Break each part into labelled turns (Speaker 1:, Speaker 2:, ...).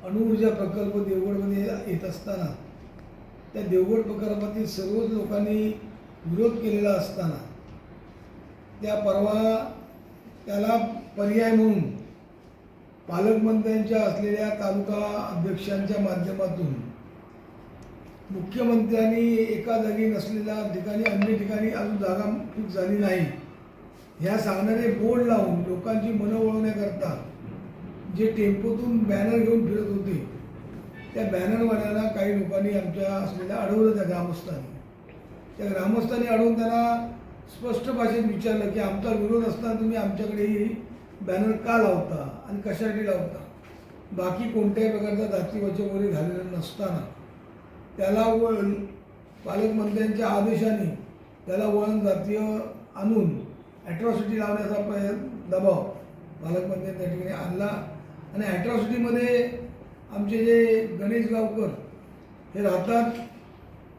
Speaker 1: अणुऊर्जा प्रकल्प देवगडमध्ये येत असताना त्या देवगड प्रकल्पातील सर्वच लोकांनी विरोध केलेला असताना त्याला पर्याय म्हणून पालकमंत्र्यांच्या असलेल्या तालुका अध्यक्षांच्या माध्यमातून मुख्यमंत्र्यांनी एका जागी नसलेल्या ठिकाणी अन्य ठिकाणी अजून जागा फिक्स झाली नाही ह्या सांगणारे बोर्ड लावून लोकांची मनं वळवण्याकरता जे टेम्पोतून बॅनर घेऊन फिरत होते त्या बॅनरवाल्यांना काही लोकांनी आमच्या असलेल्या अडवलं. त्या ग्रामस्थांनी अडवून त्यांना स्पष्ट भाषेत विचारलं की आमचा विरोध असताना तुम्ही आमच्याकडेही बॅनर का लावता आणि कशासाठी लावता. बाकी कोणत्याही प्रकारचा जातीवाचक वगैरे झालेला नसताना त्याला पालकमंत्र्यांच्या आदेशाने त्याला वळण जातीय आणून ॲट्रॉसिटी लावण्याचा दबाव पालकमंत्र्यांनी त्या ठिकाणी आणला. आणि ॲट्रॉसिटीमध्ये आमचे जे गणेश गावकर हे राहतात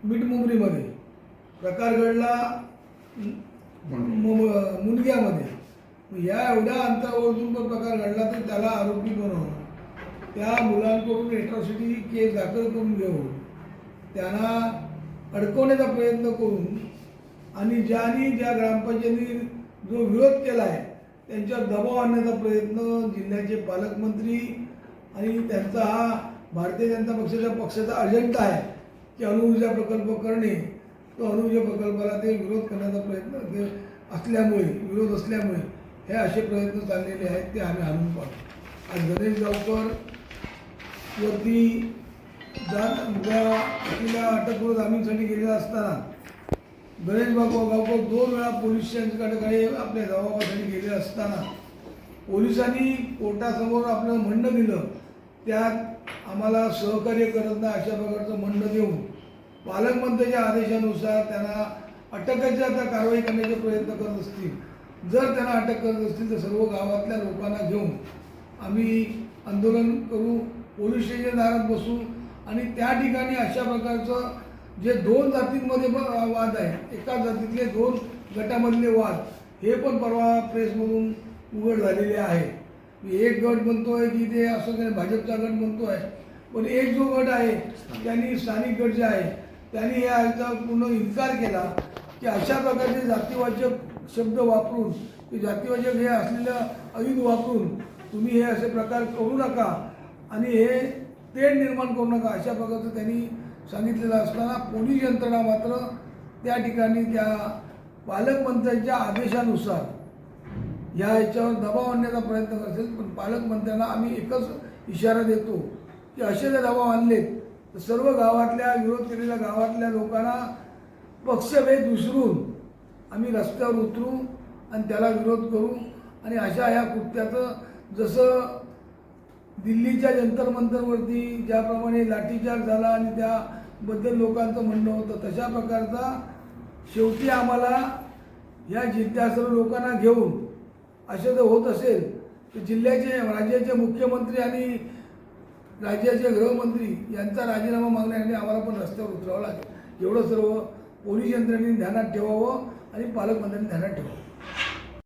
Speaker 1: मिठमुंबरीमध्ये, प्रकार घडला मुनग्यामध्ये. या एवढ्या अंतरावरून पण प्रकार घडला तर त्याला आरोपी बनवून त्या मुलांकडून ॲट्रॉसिटी केस दाखल करून घेऊन त्यांना अडकवण्याचा प्रयत्न करून आणि ज्या ग्रामपंचायतीने जो विरोध केला आहे त्यांच्यावर दबाव आणण्याचा प्रयत्न जिल्ह्याचे पालकमंत्री आणि त्यांचा हा भारतीय जनता पक्षाचा अजेंडा आहे की अणुऊर्जा प्रकल्प करणे. तो अणुऊर्जा प्रकल्पाला ते विरोध करण्याचा प्रयत्न विरोध असल्यामुळे हे असे प्रयत्न चाललेले आहेत ते आम्ही आणून पाहतो. आज गणेश गावकर वरती तिला अटकपूर्व जामीनसाठी गेलेला असताना गणेश गावकर 2 वेळा पोलीस स्टेशनकडे आपल्या जबाबासाठी गेले असताना पोलिसांनी कोर्टासमोर आपलं म्हणणं दिलं. त्यात आम्हाला सहकार्य करत नाही अशा प्रकारचं म्हणणं देऊन पालकमंत्र्यांच्या आदेशानुसार त्यांना अटकेच्या कारवाई करण्याचे प्रयत्न करत असतील. जर त्यांना अटक करत असतील तर सर्व गावातल्या लोकांना घेऊन आम्ही आंदोलन करू, पोलीस स्टेशन दारात बसू आणि त्या ठिकाणी अशा प्रकारचं जे 2 जातींमध्ये वाद आहे, एका जातीतले 2 गटामधले वाद हे पण परवा प्रेसमधून उघड झालेले आहे. एक गट म्हणतोय की ते असं काही भाजपचा गट म्हणतोय, पण एक जो गट आहे त्यांनी स्थानिक गट जे आहे त्यांनी याचा पूर्ण इन्कार केला की अशा प्रकारचे जातीवाचक शब्द वापरून की जातीवाचक हे असलेलं आयुध वापरून तुम्ही हे असे प्रकार करू नका आणि हे तेढ निर्माण करू नका अशा प्रकारचं त्यांनी सांगितलेलं असताना पोलीस यंत्रणा मात्र त्या ठिकाणी त्या पालकमंत्र्यांच्या आदेशानुसार याच्यावर दबाव आणण्याचा प्रयत्न असेल. पण पालकमंत्र्यांना आम्ही एकच इशारा देतो की असे जर दबाव आणलेत तर सर्व गावातल्या विरोध केलेल्या गावातल्या लोकांना पक्षभेद विसरून आम्ही रस्त्यावर उतरू आणि त्याला विरोध करू. आणि अशा ह्या कृत्याचं जसं दिल्लीच्या जंतर मंतरवरती ज्याप्रमाणे लाठीचार्ज झाला आणि त्याबद्दल लोकांचं म्हणणं होतं तशा प्रकारचा शेवटी आम्हाला या जिल्ह्या सर्व लोकांना घेऊन असं जर होत असेल तर राज्याचे मुख्यमंत्री आणि राज्याचे गृहमंत्री यांचा राजीनामा मागण्यासाठी आम्हाला पण रस्त्यावर उतरावं लागेल. एवढं सर्व पोलीस यंत्रणेने ध्यानात ठेवावं आणि पालकमंत्र्यांनी ध्यानात ठेवावं.